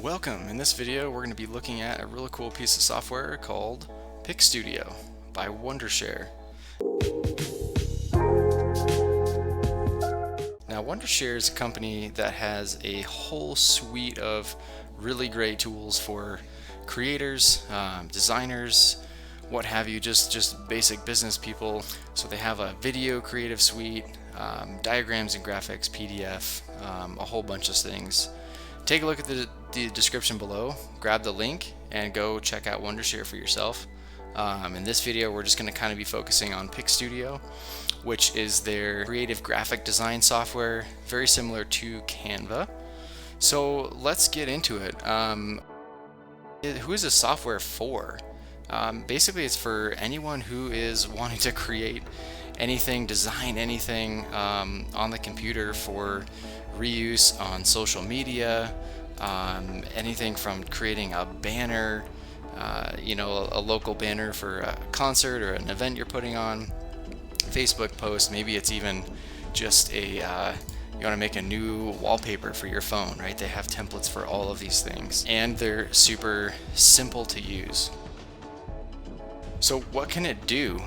Welcome! In this video we're going to be looking at a really cool piece of software called Pix Studio by Wondershare. Now Wondershare is a company that has a whole suite of really great tools for creators, designers, what have you, just basic business people. So they have a video creative suite, diagrams and graphics, PDF, a whole bunch of things. Take a look at the description below, grab the link, and go check out Wondershare for yourself. In this video, we're just going to kind of be focusing on Pix Studio, which is their creative graphic design software, very similar to Canva. So let's get into it. Who is this software for? Basically, it's for anyone who is wanting to create anything, design anything on the computer for reuse on social media, anything from creating a banner, a local banner for a concert or an event you're putting on, Facebook post. Maybe it's even just you want to make a new wallpaper for your phone, right? They have templates for all of these things, and they're super simple to use. So what can it do?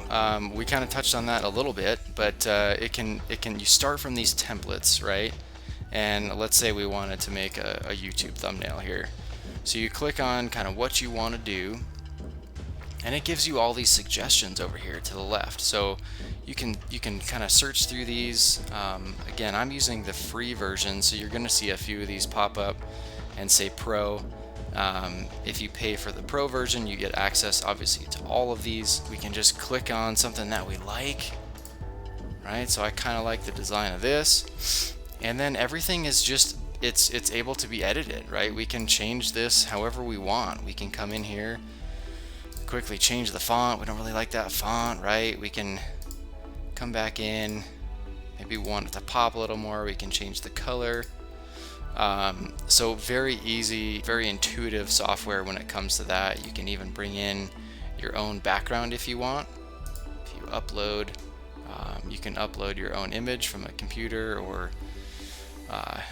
We kind of touched on that a little bit, but you start from these templates, right? And let's say we wanted to make a YouTube thumbnail here. So you click on kind of what you want to do, and it gives you all these suggestions over here to the left. So you can kind of search through these. Again, I'm using the free version, so you're going to see a few of these pop up and say Pro. If you pay for the Pro version, you get access obviously to all of these. We can just click on something that we like, right? So I kind of like the design of this, and then everything is just it's able to be edited, right? We can change this however we want. We can come in here, quickly change the font. We don't really like that font, right? We can come back in, maybe we want it to pop a little more. We can change the color. So very easy, very intuitive software when it comes to that. You can even bring in your own background if you want. If you upload, you can upload your own image from a computer or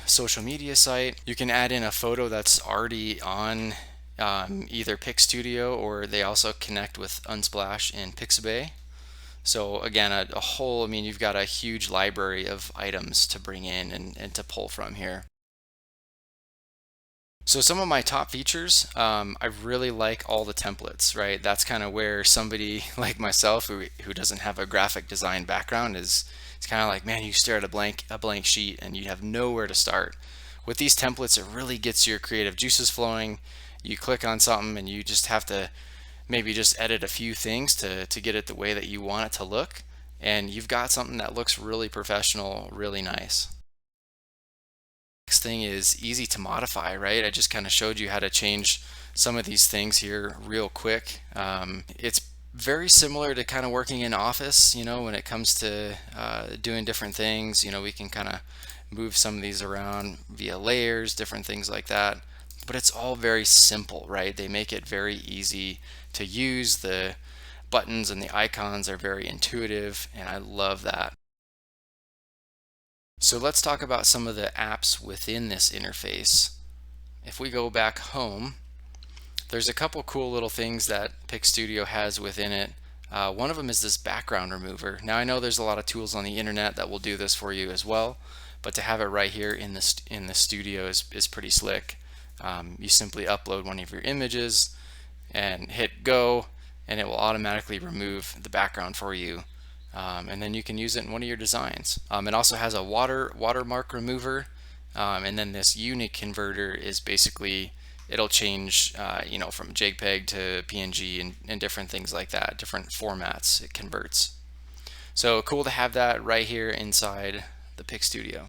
social media site. You can add in a photo that's already on either Pix Studio, or they also connect with Unsplash and Pixabay. So again, a whole, you've got a huge library of items to bring in and to pull from here. So some of my top features, I really like all the templates, right? That's kind of where somebody like myself who doesn't have a graphic design background it's kind of like, man, you stare at a blank sheet and you have nowhere to start. With these templates, it really gets your creative juices flowing. You click on something and you just have to maybe just edit a few things to get it the way that you want it to look, and you've got something that looks really professional, really nice. Next thing is easy to modify, right? I just kind of showed you how to change some of these things here real quick. It's very similar to kind of working in Office, when it comes to doing different things. We can kind of move some of these around via layers, different things like that. But it's all very simple, right? They make it very easy to use. The buttons and the icons are very intuitive, and I love that. So let's talk about some of the apps within this interface. If we go back home, there's a couple cool little things that Pix Studio has within it. One of them is this background remover. Now I know there's a lot of tools on the internet that will do this for you as well, but to have it right here in the studio is pretty slick. You simply upload one of your images and hit go, and it will automatically remove the background for you. And then you can use it in one of your designs. It also has a watermark remover, and then this unique converter is basically, it'll change from JPEG to PNG and different things like that, different formats it converts. So cool to have that right here inside the Pix Studio.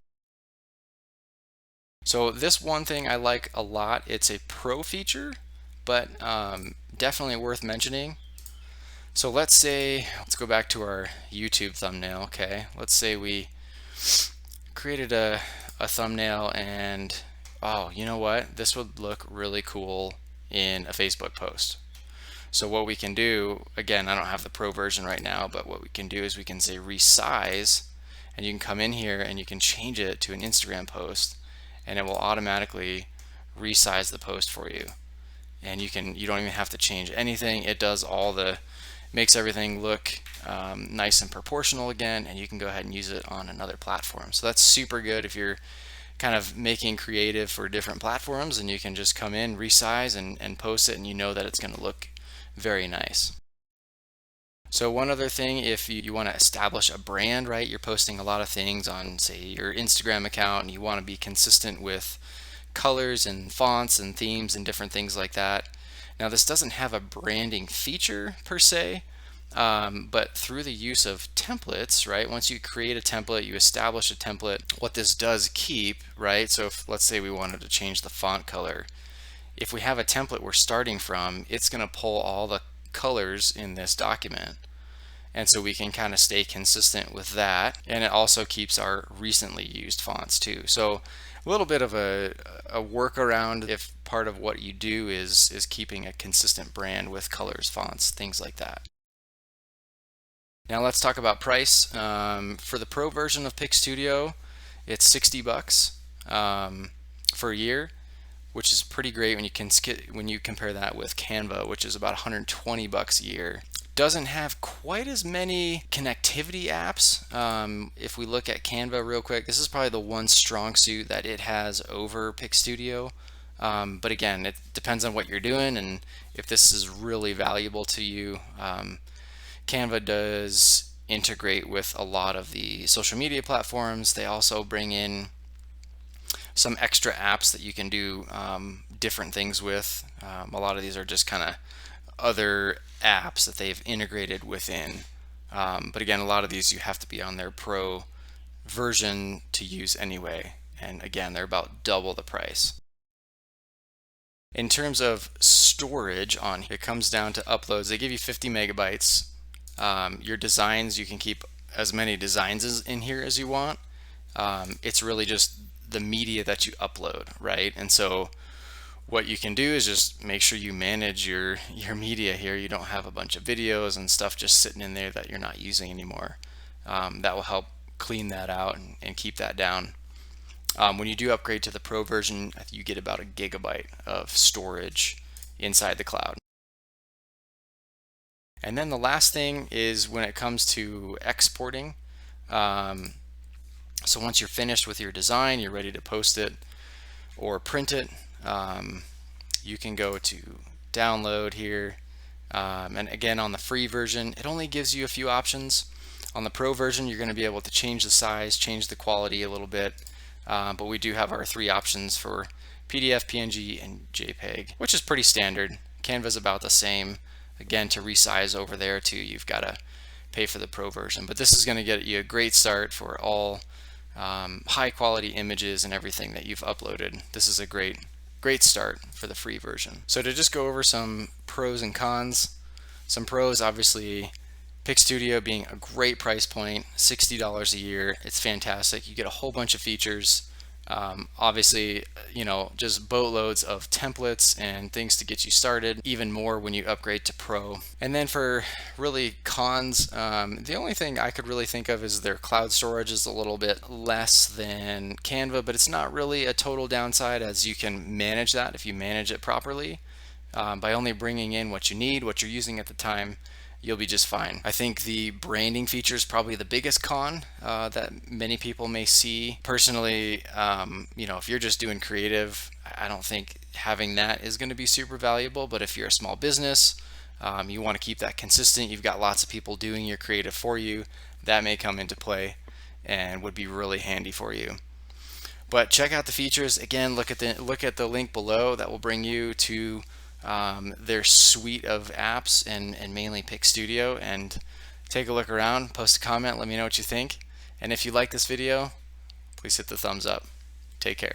So this one thing I like a lot, it's a pro feature, but definitely worth mentioning. So let's go back to our YouTube thumbnail. Okay, let's say we created a thumbnail, and oh, you know what? This would look really cool in a Facebook post. So what we can do, again, I don't have the Pro version right now, but what we can do is we can say resize, and you can come in here and you can change it to an Instagram post, and it will automatically resize the post for you. And you don't even have to change anything. It does makes everything look nice and proportional again, and you can go ahead and use it on another platform. So that's super good if you're kind of making creative for different platforms, and you can just come in, resize, and post it, and you know that it's going to look very nice. So one other thing, if you want to establish a brand, right? You're posting a lot of things on, say, your Instagram account, and you want to be consistent with colors and fonts and themes and different things like that. Now, this doesn't have a branding feature per se, but through the use of templates, right? Once you create a template, you establish a template, what this does keep, right? So if, let's say we wanted to change the font color, if we have a template we're starting from, it's going to pull all the colors in this document. And so we can kind of stay consistent with that. And it also keeps our recently used fonts too. So a little bit of a workaround if part of what you do is keeping a consistent brand with colors, fonts, things like that. Now let's talk about price. For the pro version of Pix Studio, it's $60 for a year, which is pretty great when you compare that with Canva, which is about $120 a year. Doesn't have quite as many connectivity apps. If we look at Canva real quick, this is probably the one strong suit that it has over Pix Studio. But again, it depends on what you're doing and if this is really valuable to you. Canva does integrate with a lot of the social media platforms. They also bring in some extra apps that you can do different things with. A lot of these are just kind of other apps that they've integrated within. But again, a lot of these you have to be on their pro version to use anyway. And again, they're about double the price. In terms of storage it comes down to uploads. They give you 50 megabytes. Your designs, you can keep as many designs in here as you want. It's really just the media that you upload, right? And so what you can do is just make sure you manage your media here. You don't have a bunch of videos and stuff just sitting in there that you're not using anymore. That will help clean that out and keep that down. When you do upgrade to the pro version, you get about 1 gigabyte of storage inside the cloud. And then the last thing is when it comes to exporting. So once you're finished with your design, you're ready to post it or print it, you can go to download here. And again, on the free version, it only gives you a few options. On the pro version, you're going to be able to change the size, change the quality a little bit. But we do have our 3 options for PDF, PNG, and JPEG, which is pretty standard. Canva's about the same. Again, to resize over there too, you've got to pay for the pro version. But this is going to get you a great start for all high quality images and everything that you've uploaded. This is a great start for the free version. So to just go over some pros and cons, some pros, obviously Pix Studio being a great price point, $60 a year. It's fantastic. You get a whole bunch of features. Obviously, just boatloads of templates and things to get you started, even more when you upgrade to pro. And then for really cons, the only thing I could really think of is their cloud storage is a little bit less than Canva, but it's not really a total downside, as you can manage that if you manage it properly. By only bringing in what you need, what you're using at the time, you'll be just fine. I think the branding feature is probably the biggest con that many people may see. Personally, if you're just doing creative, I don't think having that is going to be super valuable. But if you're a small business, you want to keep that consistent, you've got lots of people doing your creative for you, that may come into play and would be really handy for you. But check out the features. Again, look at the link below that will bring you to their suite of apps and mainly Pix Studio, and take a look around, post a comment, let me know what you think. And if you like this video, please hit the thumbs up. Take care.